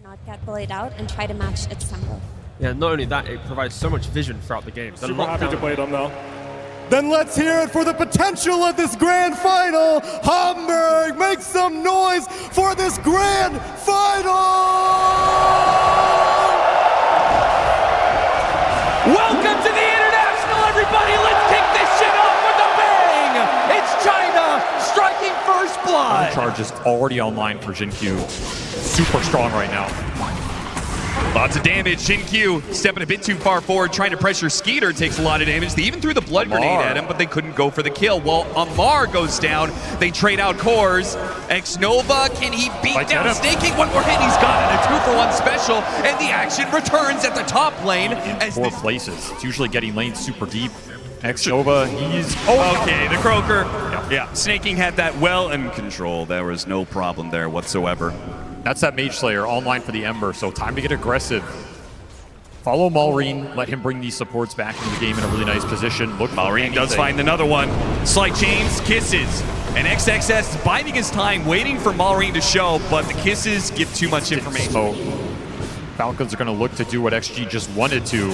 not get bullied out and try to match its tempo. Yeah, not only that, it provides so much vision throughout the game. Super happy to play them though. Then let's hear it for the potential of this grand final. Hamburg, make some noise for this grand final! Welcome to the International, everybody! Let's kick this shit off with a bang! It's China striking first blood! Charge is already online for Jinkyu. Super strong right now. Lots of damage. Jinkyu stepping a bit too far forward, trying to pressure Skeeter, takes a lot of damage. They even threw the blood grenade at him, but they couldn't go for the kill. Well, Amar goes down. They trade out cores. XNova, can he beat down Snaking? One more hit, he's got it. A 2-for-1 special, and the action returns at the top lane. In 4 places. It's usually getting lanes super deep. XNova, he's... okay, the Croaker. Yeah, Snaking had that well in control. There was no problem there whatsoever. That's that Mage Slayer online for the Ember, so time to get aggressive. Follow Malrine, let him bring these supports back into the game in a really nice position. Look, Malrine does find another one. Slight chains, kisses. And XXS is biding his time, waiting for Malrine to show, but the kisses give too much information. So, Falcons are going to look to do what XG just wanted to.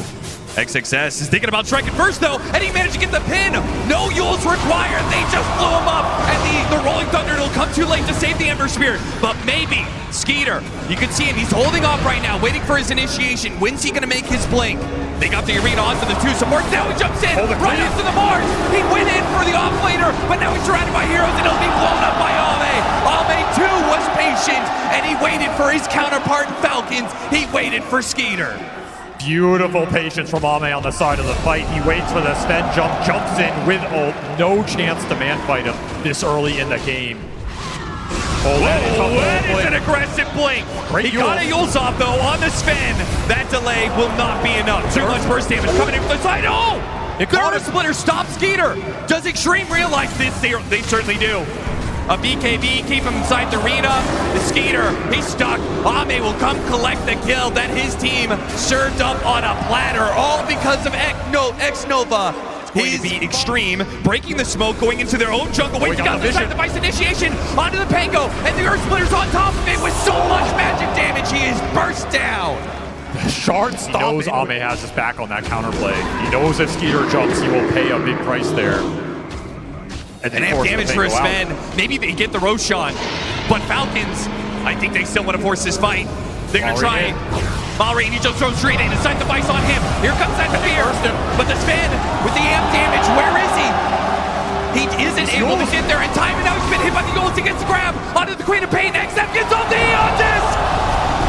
XXS is thinking about striking first, though, and he managed to get the pin. No Yules required. They just blew him up, and the Rolling Thunder will come too late to save the Ember Spirit. But maybe Skeeter, you can see him. He's holding off right now, waiting for his initiation. When's he going to make his blink? They got the arena onto the 2 supports. Now he jumps in, right into the Mars. He went in for the off-laner, but now he's surrounded by heroes, and he'll be blown up by Ame. Ame, too, was patient, and he waited for his counterpart in Falcons. He waited for Skeeter. Beautiful patience from Ame on the side of the fight. He waits for the Sven jump, jumps in with ult. No chance to man fight him this early in the game. That is an aggressive blink. He got a Yules off, though, on the Sven. That delay will not be enough. Too much burst damage coming in from the side. Oh! Garter Splitter stops Skeeter. Does Extreme realize this? They certainly do. A BKB, keep him inside the arena. The Skeeter, he's stuck. Ame will come collect the kill that his team served up on a platter, all because of XNova. He's be Extreme, breaking the smoke, going into their own jungle, waiting down the side device initiation, onto the Pango, and the Earth Splitter's on top of it with so much magic damage, he is burst down. Shard stop. He knows Ame has his back on that counterplay. He knows if Skeeter jumps, he will pay a big price there. And they have damage for his Sven. Maybe they get the Roshan. But Falcons, I think they still want to force this fight. They're going to try. Malrine, he just throws straight in. Inside device on him. Here comes that spear. But the Sven, with the amp damage, where is he? He isn't able to get there in time, and now he's been hit by the Yules. He gets the grab onto the Queen of Pain. XF gets on the Eontis!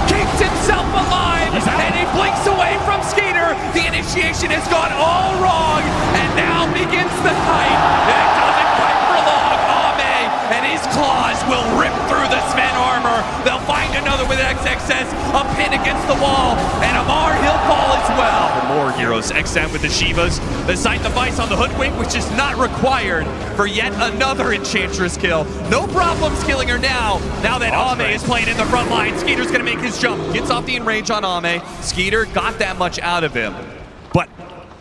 Keeps himself alive, and he blinks away from Skeeter. The initiation has gone all wrong, and now begins the fight. It doesn't fight for long. Ame and his claws will rip through the Sven armor. They'll find another with XXS, a pin against the wall, and Amar, he'll fall as well. For more heroes, XM with the Shivas, the sight device on the Hoodwink, which is not required for yet another Enchantress kill. No problems killing her now that Ame is playing in the front line. Skeeter's gonna make his jump, gets off the enrage on Ame. Skeeter got that much out of him, but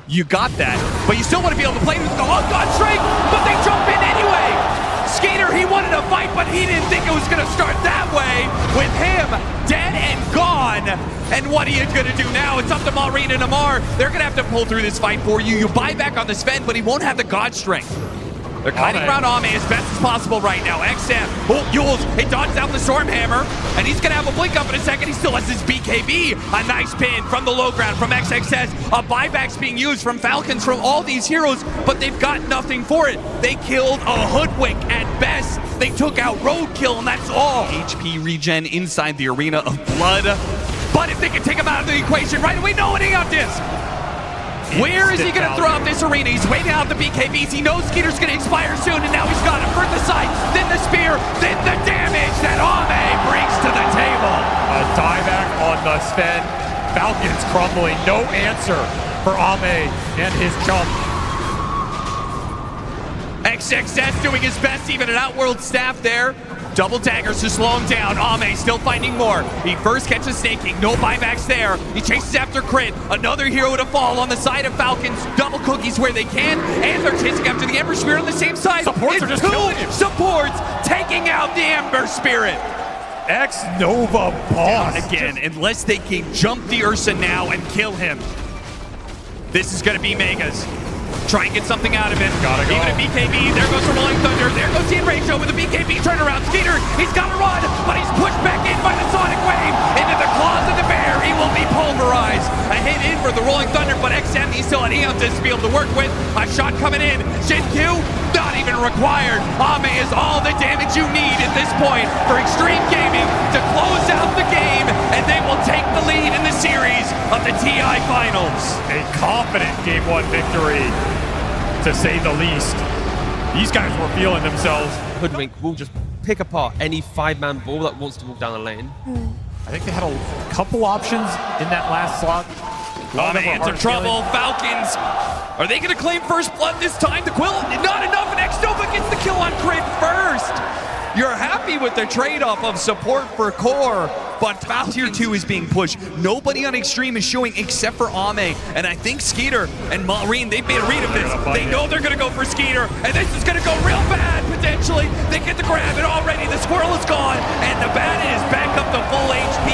you got that, but you still want to be able to play with the God Strike, but they jump in anyway. Skeeter, he wanted a fight, but he didn't think it was going to start that way with him dead and gone. And what are you going to do now? It's up to Malrine and Amar. They're going to have to pull through this fight for you. You buy back on the Sven, but he won't have the God Strength. They're kiting around Ame as best as possible right now. XM, Yules, he dodges out the Stormhammer, and he's gonna have a blink up in a second. He still has his BKB. A nice pin from the low ground from XXS. A buyback's being used from Falcons, from all these heroes, but they've got nothing for it. They killed a Hoodwink at best. They took out Roadkill, and that's all. HP regen inside the Arena of Blood. But if they can take him out of the equation right away, no one on this. Where is he going to throw out this arena? He's waiting out the BKBs. He knows Skeeter's going to expire soon, and now he's got him. First the sight, then the spear, then the damage that Ame brings to the table. A dieback on the Sven. Falcons crumbling. No answer for Ame and his jump. XXS doing his best, even an Outworld staff there. Double daggers to slow him down. Ame still finding more. He first catches Snaking. No buybacks there. He chases after Crit. Another hero to fall on the side of Falcons. Double cookies where they can. And they're chasing after the Ember Spirit on the same side. Supports are just killing him. Supports taking out the Ember Spirit. X-Nova boss. Again, unless they can jump the Ursa now and kill him. This is going to be Megas. Try and get something out of it. Gotta go. Even a BKB. There goes the Rolling Thunder. There goes Team Ratio with a BKB turnaround. Skeeter, he's got to run, but he's pushed back in by the Sonic Wave into the claws of the bear. He will be pulverized. A hit in for the Rolling Thunder, but XM, he's still an Eon to be able to work with. A shot coming in. Shin Q, not even required. Ame is all the damage you need at this point for Extreme Gaming to close out the game, and they will take the lead in the series of the TI Finals. A confident Game 1 victory, to say the least. These guys were feeling themselves. Hoodwink will just pick apart any 5-man ball that wants to walk down the lane. I think they had a couple options in that last slot. Ame into trouble. Falcons, are they going to claim first blood this time? The Quill, not enough, and X-Nova gets the kill on Crit first. You're happy with the trade-off of support for Core, but Tier 2 is being pushed. Nobody on Extreme is showing except for Ame, and I think Skeeter and Maureen, they've made a read of this. They know they're going to go for Skeeter, and this is going to go real bad, potentially. They get the grab, and already the squirrel is gone, and the Bandit is back up to full HP.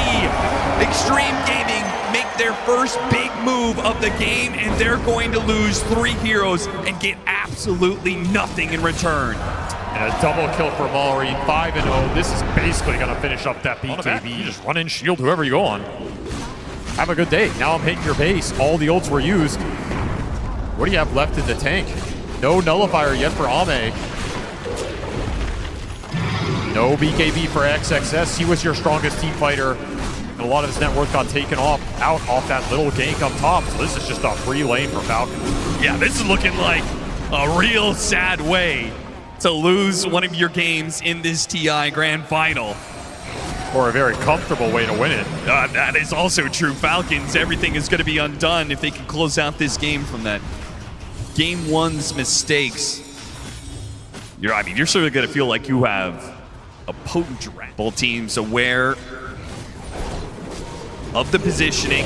Extreme Gaming make their first big move of the game, and they're going to lose 3 heroes and get absolutely nothing in return. And a double kill for Maureen, 5-0. This is basically going to finish up that BKB. You just run in, shield whoever you go on. Have a good day. Now I'm hitting your base. All the ults were used. What do you have left in the tank? No nullifier yet for Ame. No BKB for XXS. He was your strongest team fighter. And a lot of his net worth got taken out off that little gank up top. So this is just a free lane for Falcons. Yeah, this is looking like a real sad way to lose one of your games in this TI Grand Final. Or a very comfortable way to win it. That is also true. Falcons, everything is going to be undone if they can close out this game from that Game 1's mistakes. You're sort of going to feel like you have a potent draft. Both teams aware of the positioning.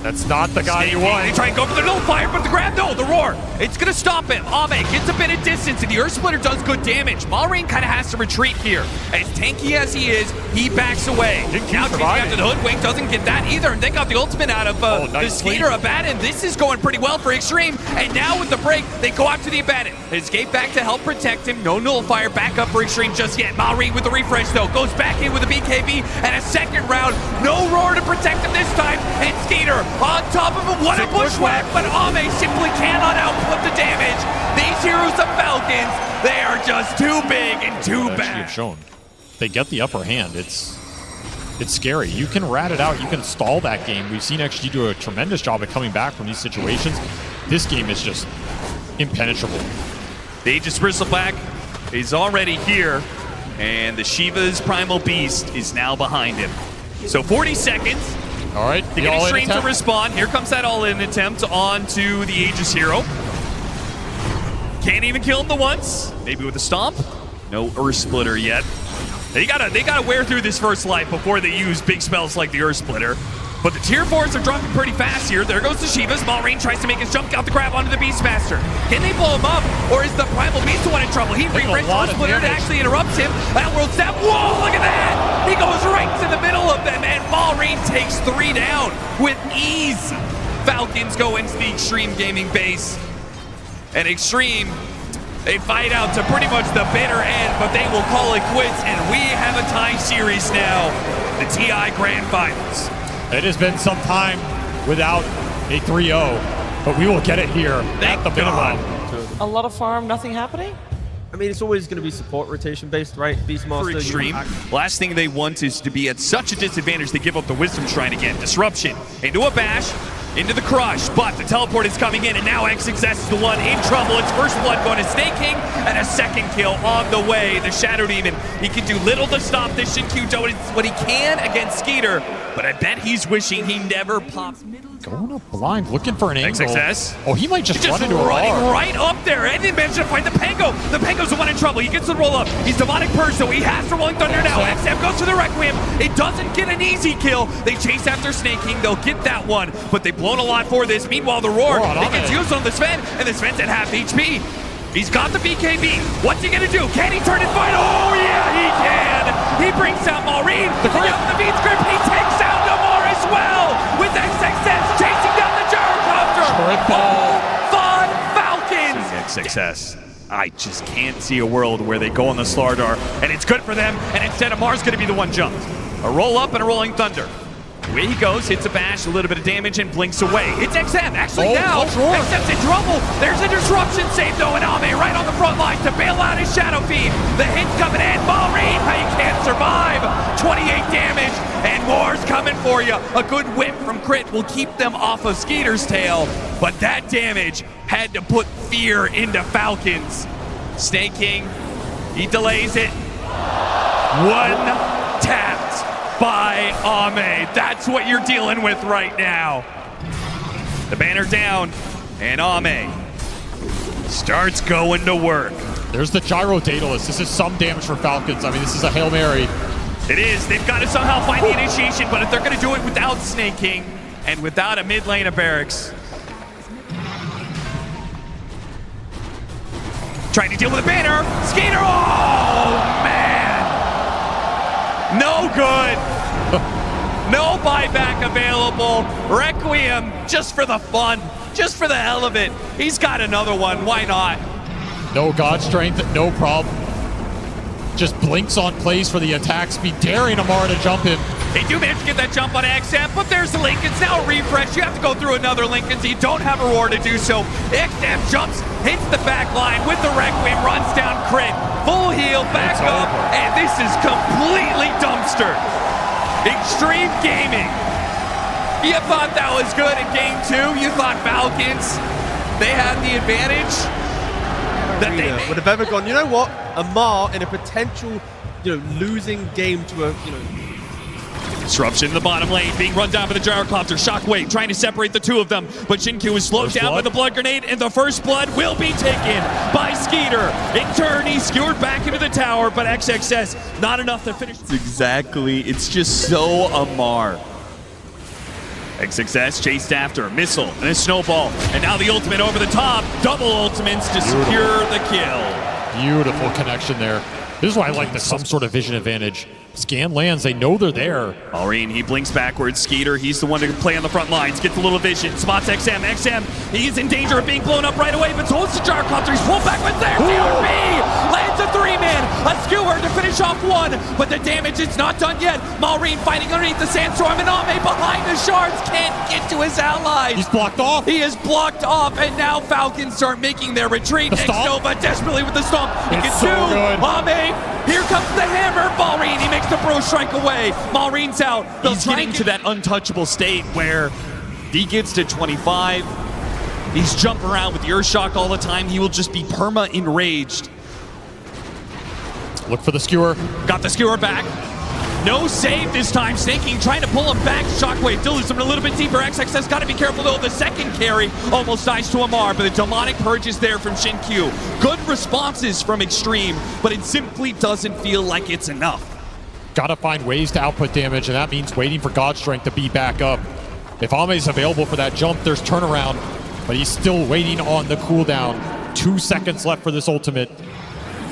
That's not the guy you want. They try and go for the nullifier, but the grab, no, the roar. It's going to stop him. Ame gets a bit of distance, and the Earth Splitter does good damage. Maureen kind of has to retreat here. As tanky as he is, he backs away. Now chasing after the Hoodwink, doesn't get that either, and they got the ultimate out of the Skeeter Abaddon. This is going pretty well for Extreme, and now with the break, they go after the Abaddon. Escape back to help protect him. No nullifier back up for Extreme just yet. Maureen with the refresh, though, goes back in with a BKB, and a second round. No roar to protect him this time, and Skeeter on top of him. What a bushwhack, but Ame simply cannot output the damage. These heroes of Falcons, they are just too big and too bad. Have shown. They get the upper hand. It's scary. You can rat it out. You can stall that game. We've seen XG do a tremendous job at coming back from these situations. This game is just impenetrable. The Aegis Bristleback is already here, and the Shiva's Primal Beast is now behind him. So 40 seconds. All right, to get Extreme to respond. Here comes that all-in attempt onto the Aegis hero. Can't even kill him the once. Maybe with a stomp. No Earth Splitter yet. They gotta wear through this first life before they use big spells like the Earth Splitter. But the tier 4s are dropping pretty fast here. There goes the Shiva. Maureen tries to make his jump out the grab onto the Beastmaster. Can they blow him up, or is the Primal Beast the one in trouble? He reframes Earth Splitter and actually interrupts him. That world step. Whoa, look at that! He goes right to the middle of them, and Maureen takes 3 down with ease. Falcons go into the Extreme Gaming base. And Extreme, they fight out to pretty much the bitter end, but they will call it quits, and we have a tie series now. The TI Grand Finals. It has been some time without a 3-0, but we will get it here at the minimum. A lot of farm, nothing happening? I mean, it's always going to be support rotation based, right? Beastmaster. For Extreme, last thing they want is to be at such a disadvantage they give up the Wisdom Shrine again. Disruption into a bash, into the crush, but the teleport is coming in, and now XXS is the one in trouble. It's first blood going to Snake King, and a second kill on the way. The Shadow Demon, he can do little to stop this Shin-Q doing what he can against Skeeter, but I bet he's wishing he never popped. Going up blind, looking for an angle. XXS. Oh, he might just run into a running bar. right up there, and he managed to find the Pango. The Pango's the one in trouble. He gets the roll up. He's Demonic Purge, so he has to Rolling Thunder now. XM goes to the Requiem. It doesn't get an easy kill. They chase after Snake King. They'll get that one, but they've blown a lot for this. Meanwhile, the Roar, it gets used on the Sven, and the Sven's at half HP. He's got the BKB. What's he gonna do? Can he turn and fight? Oh yeah, he can! He brings out Maureen. The Beats grip. He takes out Namor as well with XXS chasing down the gyrocopter. Triple. Fun Falcons. XXS. I just can't see a world where they go on the Slardar, and it's good for them, and instead Amar's going to be the one jumped. A roll up and a rolling thunder. Away he goes, hits a bash, a little bit of damage, and blinks away. It's XM, actually now. XM's in trouble. There's a disruption save though, and Ame right on the front line to bail out his Shadow Fiend. The hit's coming in. Maureen, how you can't survive. 28 damage, and more's coming for you. A good whip from Crit will keep them off of Skeeter's tail, but that damage had to put fear into Falcons. Snake King, he delays it. One tapped by Ame. That's what you're dealing with right now. The banner down, and Ame starts going to work. There's the Gyro Daedalus. This is some damage for Falcons. I mean, this is a Hail Mary. It is. They've got to somehow find the initiation, but if they're going to do it without Snake King and without a mid lane of barracks. Trying to deal with a banner. Skeeter. Oh, man. No good. No buyback available. Requiem just for the fun, just for the hell of it. He's got another one. Why not? No God Strength, no problem. Just blinks on plays for the attack speed, daring Amar to jump in. They do manage to get that jump on XM, but there's the Lincolns. Now a refresh. You have to go through another Lincolns. You don't have a roar to do so. XM jumps, hits the back line with the Requiem, runs down Crit. Full heal, back up, and this is completely dumpstered. Extreme Gaming. You thought that was good in game 2. You thought Falcons, they had the advantage. That they would have ever gone, you know what? Amar in a potential, losing game to a, Disruption in the bottom lane, being run down by the gyrocopter. Shockwave trying to separate the two of them, but Shinkyu is slowed down by the blood grenade, and the first blood will be taken by Skeeter. In turn, he's skewered back into the tower, but XXS not enough to finish. It's just so Amar. XXS chased after a missile and a snowball, and now the ultimate over the top. Double ultimates to secure the kill. Beautiful connection there. This is why I like the some sort of vision advantage. Scan lands, they know they're there. Maureen, he blinks backwards. Skeeter, he's the one to play on the front lines. Gets a little vision. Spots XM. XM, he's in danger of being blown up right away, but holds the gyrocopter. He's pulled backwards there. CRB lands a 3-man. A skewer to finish off one, but the damage is not done yet. Maureen fighting underneath the sandstorm, and Ame behind the shards can't get to his allies. He's blocked off. He is blocked off, and now Falcons start making their retreat. Nova desperately with the stomp. He gets so two. good. Ame, here comes the hammer. Maureen, he makes the bro strike away. Maureen's out. He's getting to that untouchable state where he gets to 25. He's jumping around with the Earth Shock all the time. He will just be perma enraged. Look for the skewer. Got the skewer back. No save this time. Snake King trying to pull him back. Shockwave dilutes him a little bit deeper. XXS got to be careful though. The second carry almost dies to Amar, but the demonic purge is there from Shinkyu. Good responses from Extreme, but it simply doesn't feel like it's enough. Gotta find ways to output damage, and that means waiting for God Strength to be back up. If Ame's available for that jump, there's turnaround, but he's still waiting on the cooldown. 2 seconds left for this ultimate.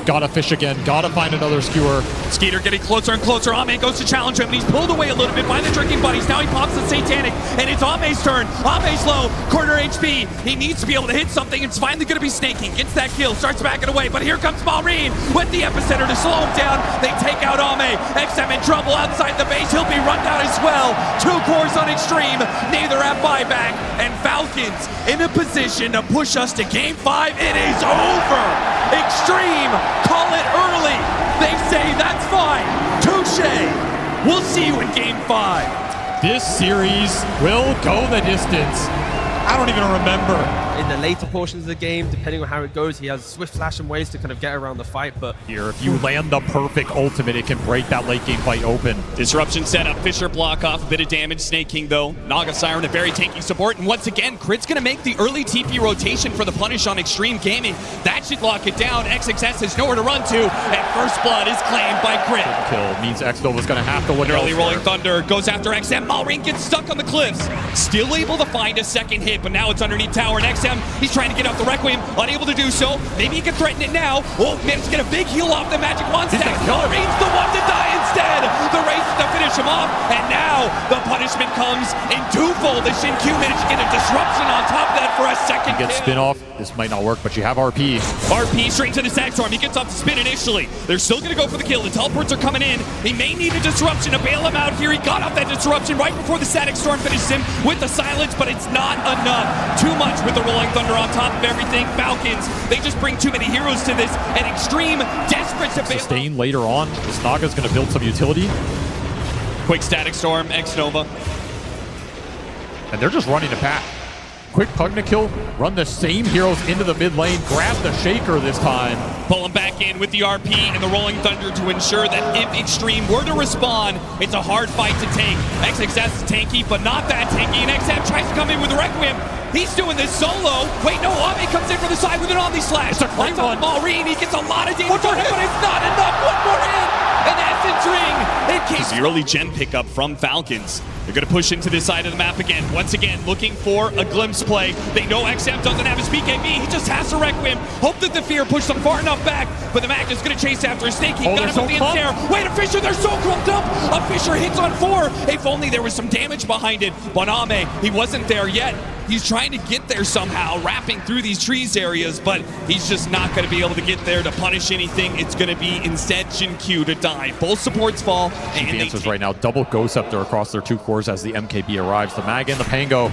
Gotta fish again, gotta find another skewer. Skeeter getting closer and closer. Ame goes to challenge him, and he's pulled away a little bit by the drinking buddies. Now he pops the Satanic, and it's Ame's turn. Ame's low, quarter HP. He needs to be able to hit something. It's finally gonna be Snake King. Gets that kill, starts backing away, but here comes Maureen with the epicenter to slow him down. They take out Ame. XM in trouble outside the base. He'll be run down as well. 2 cores on Extreme, neither have buyback, and Falcons in a position to push us to game 5. It is over. Extreme, call it early. They say that's fine. Touche. We'll see you in game 5. This series will go the distance. I don't even remember. In the later portions of the game, depending on how it goes, he has swift flash and ways to kind of get around the fight, but Here, if you land the perfect ultimate, it can break that late game fight open. Disruption setup. Fisher block off. A bit of damage. Snake King, though. Naga Siren, a very tanky support. And once again, Crit's going to make the early TP rotation for the punish on Extreme Gaming. That should lock it down. XXS has nowhere to run to, and first blood is claimed by Crit. Kill means X-Nova's gonna have to win. Early rolling thunder goes after XM. Maureen gets stuck on the cliffs. Still able to find a second hit. hit, but now it's underneath tower. And XM, he's trying to get out the Requiem, unable to do so. Maybe he can threaten it now. Oh, managed to get a big heal off the Magic Wand stack. Marines the one to die instead. The race to finish him off, and now the punishment comes in twofold. The Shin Q managed to get a disruption on top of that for a second Get kill. spin off. This might not work, but you have RP. RP straight to the Static Storm. He gets off the spin initially. They're still going to go for the kill. The teleports are coming in. He may need a disruption to bail him out here. He got off that disruption right before the Static Storm finishes him with the silence, but it's not enough. Too much with the Rolling Thunder on top of everything. Falcons, they just bring too many heroes to this, and Extreme desperate to bail. Sustain later on. This Naga's going to build some utility. Quick Static Storm, X-Nova. And they're just running a pack. Quick Pugna kill, run the same heroes into the mid lane, grab the Shaker this time. Pull him back in with the RP and the Rolling Thunder to ensure that if Extreme were to respond, it's a hard fight to take. XXS is tanky, but not that tanky, and XM tries to come in with the Requiem. He's doing this solo. Wait, no, Ame comes in from the side with an Omni Slash. It's a great one. Maureen, he gets a lot of damage on him, but it's not enough. One more hit, and that's its ring. It keeps the early gen pickup from Falcons. They're going to push into this side of the map again. Once again, looking for a glimpse play. They know XM doesn't have his BKB. He just has to Requiem. Hope that the Fear pushed them far enough back, but the Magnus is going to chase after a Snake. He got him with the ensnare. Wait, a Fisher, they're so clumped up. A Fisher hits on 4. If only there was some damage behind it. Boname, he wasn't there yet. He's trying to get there somehow, wrapping through these trees areas, but he's just not going to be able to get there to punish anything. It's going to be instead Jin Q to die. Both supports fall. And the answers right now. Double Ghost Scepter across their 2 cores as the MKB arrives. The Mag and the Pango.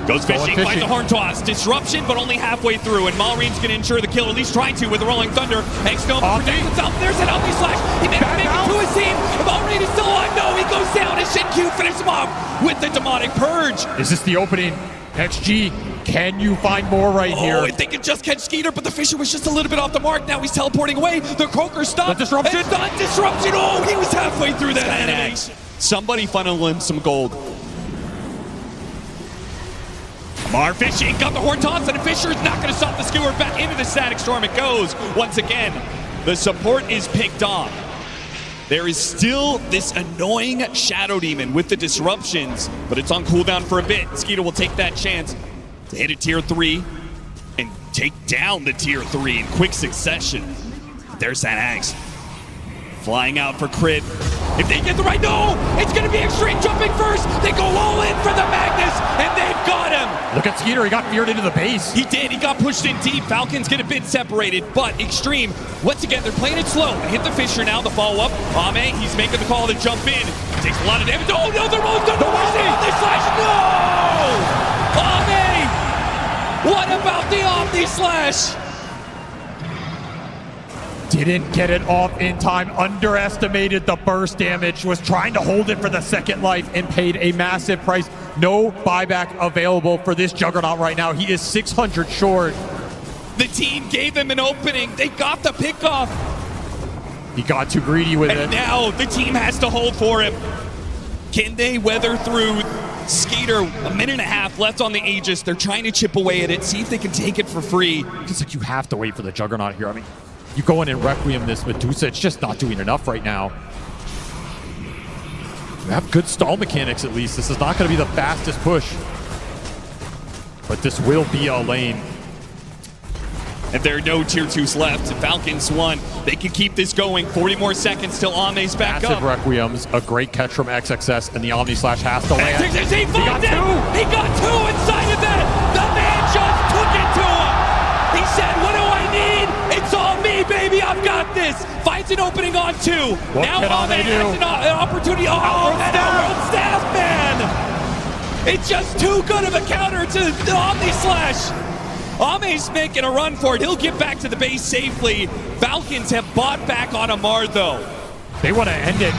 Goes fishing, finds a Horn Toss. Disruption, but only halfway through, and Malreen's going to ensure the kill, at least try to, with the Rolling Thunder. X-Nova protects himself. There's an Omni Slash. He managed to make it to his team. Malreen is still on. No, he goes down, and Shin Q finishes him off with the Demonic Purge. Is this the opening? XG, can you find more right here? Oh, if they could just catch Skeeter, but the Fisher was just a little bit off the mark. Now he's teleporting away. The Croaker stopped. The disruption. It's not disruption. Oh, he was halfway through that animation. Somebody funnel him some gold. Mar fishing, got the Horn Toss, and Fisher is not going to stop the Skewer. Back into the Static Storm it goes. Once again, the support is picked off. There is still this annoying Shadow Demon with the disruptions, but it's on cooldown for a bit. Skeeter will take that chance to hit a tier 3 and take down the tier 3 in quick succession. There's that axe. Flying out for crit. If they get the right, no! It's gonna be Extreme jumping first! They go all in for the Magnus, and they've got him! Look at Skeeter, he got feared into the base. He did, he got pushed in deep. Falcons get a bit separated, but Extreme, once again, they're playing it slow. Hit the Fisher now, the follow-up. Ame, he's making the call to jump in. Takes a lot of damage. Oh no, they're rolling thunder! Omni Slash, no! Ame! What about the Omni Slash? Didn't get it off in time, underestimated the burst damage, was trying to hold it for the second life and paid a massive price. No buyback available for this Juggernaut right now. He is 600 short. The team gave him an opening. They got the pickoff. He got too greedy with it. And now the team has to hold for him. Can they weather through Skeeter? A minute and a half left on the Aegis. They're trying to chip away at it, see if they can take it for free. It's like you have to wait for the Juggernaut here. I mean, you go in and Requiem this Medusa, it's just not doing enough right now. We have good stall mechanics at least. This is not going to be the fastest push. But this will be a lane. And there are no tier 2s left. Falcons won. They can keep this going. 40 more seconds till Ame's back Massive up. Requiems, a great catch from XXS, and the Omni Slash has to land. He got two inside of that. The man just took it to him. He said, what do I need? It's all me, baby. I've got this. Finds an opening on 2. What now Ame has an opportunity. Oh, that Outworld Staff, man. It's just too good of a counter to the Omni Slash. Ame's making a run for it. He'll get back to the base safely. Falcons have bought back on Amar, though. They want to end it.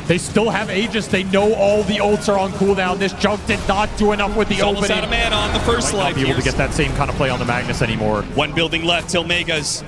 They still have Aegis. They know all the ults are on cooldown. This junk did not do enough with the opening. Almost out of mana on the first life. Might not be able to get that same kind of play on the Magnus anymore. One building left till Megas.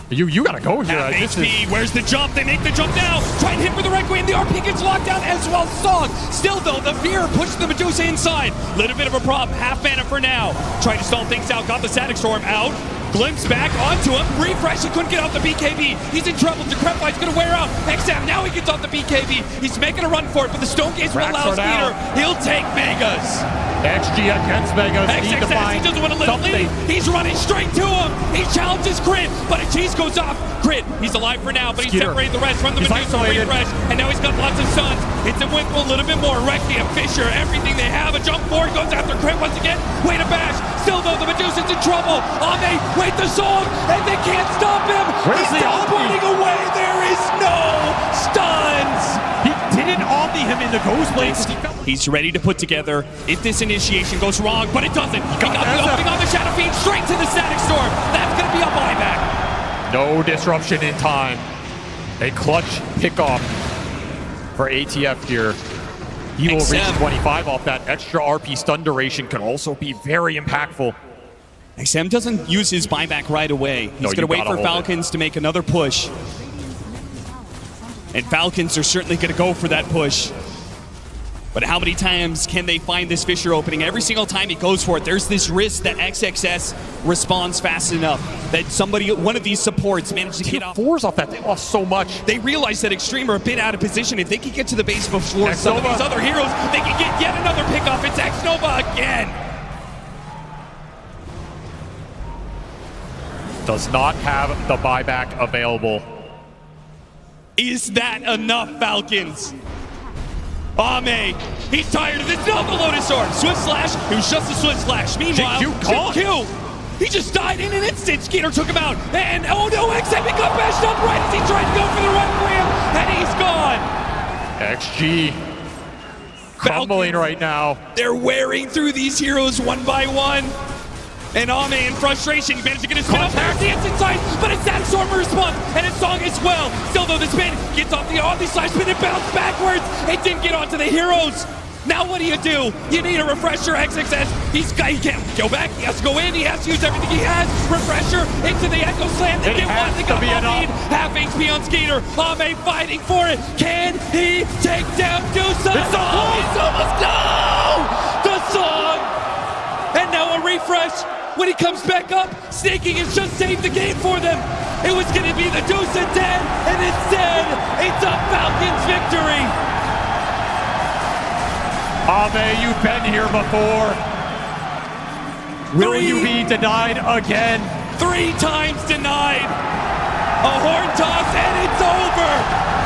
You gotta go here. Half HP, where's the jump? They make the jump now. Try and hit for the Requiem. The RP gets locked down as well. Song. Still though, the Fear pushes the Medusa inside. Little bit of a problem. Half mana for now. Trying to stall things out. Got the Static Storm out. Glimpse back onto him. Refresh. He couldn't get off the BKB. He's in trouble. Decrepify's gonna wear out. XM now he gets off the BKB. He's making a run for it, but the Stone Gaze will allow Skeeter. He'll take Megas. XG against Vegas. Need to XXS, find he doesn't want to let him something. leave. He's running straight to him. He challenges Crit, but a cheese goes off. Crit, he's alive for now, but he's Skeeter. separating the rest from the He's Medusa isolated. refresh. And now he's got lots of stuns. Hits him with a little bit more. Rexy and Fisher, everything they have. A jump forward, goes after Crit once again. Way to bash. Still though, the Medusa's in trouble. Ame, wait the song, and they can't stop him. Where's He's the Omni? teleporting away. There is no stuns. He didn't omni him in the ghost blade. He's ready to put together if this initiation goes wrong, but it doesn't. He got the SF. opening on the Shadow Fiend straight to the Static Storm. That's going to be a buyback. No disruption in time. A clutch pickoff for ATF here. He will reach XM. 25 off that extra RP stun duration. Could also be very impactful. XM doesn't use his buyback right away. He's No, going to you wait gotta for hold Falcons to make another push. And Falcons are certainly going to go for that push. But how many times can they find this Fisher opening? Every single time he goes for it, there's this risk that XXS responds fast enough that somebody, one of these supports, managed to get off. Fours off that. They lost so much. They realize that Extreme are a bit out of position. If they can get to the base before some of X-Nova. these other heroes, they can get yet another pickoff. It's X-Nova again. Does not have the buyback available. Is that enough, Falcons? Ame, he's tired of this. No, the Lotus Orb. Swift Slash, it was just a Swift Slash. Meanwhile, JQ gone. JQ, he just died in an instant. Skeeter took him out. And, oh no, XM got bashed up right as he tried to go for the run for him. And he's gone. XG crumbling right now. They're wearing through these heroes one by one. And Ame in frustration, he managed to get his spin up there. The instant side, but it's that Storm response, and his song as well. Still though, the spin gets off the side spin and bounce backwards. It didn't get onto the heroes. Now what do? You need a refresher, XXS. He can't go back, he has to go in, he has to use everything he has. Refresher into the Echo Slam. They get one, they got a lead. Half HP on Skeeter. Ame fighting for it. Can he take down Dusa? It's almost no! The song! And now a refresh. When he comes back up, Snaking has just saved the game for them. It was going to be the Dusa dead, and instead, it's a Falcons victory. Ame, you've been here before. Will you be denied again? 3 times denied. A horn toss, and it's over.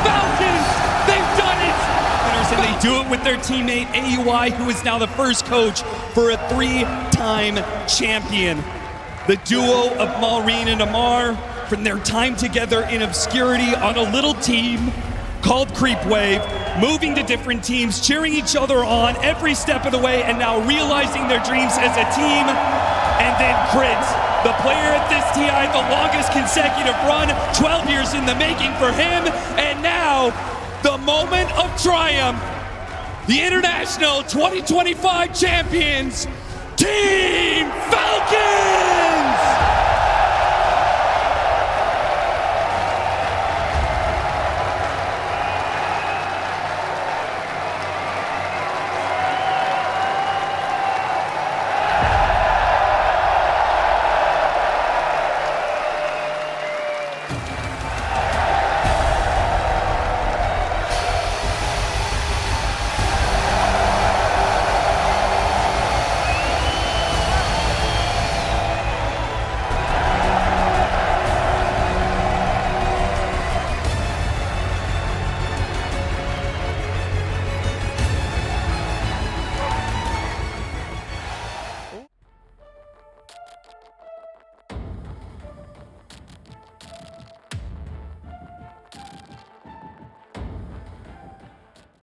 Falcons, they've done it. And they do it with their teammate AUI, who is now the first coach for a 3-time champion. The duo of Maureen and Amar, from their time together in obscurity on a little team called Creep Wave, moving to different teams, cheering each other on every step of the way, and now realizing their dreams as a team. And then Crit, the player at this TI, the longest consecutive run, 12 years in the making for him, and now the moment of triumph. The International 2025 champions, Team Falcons!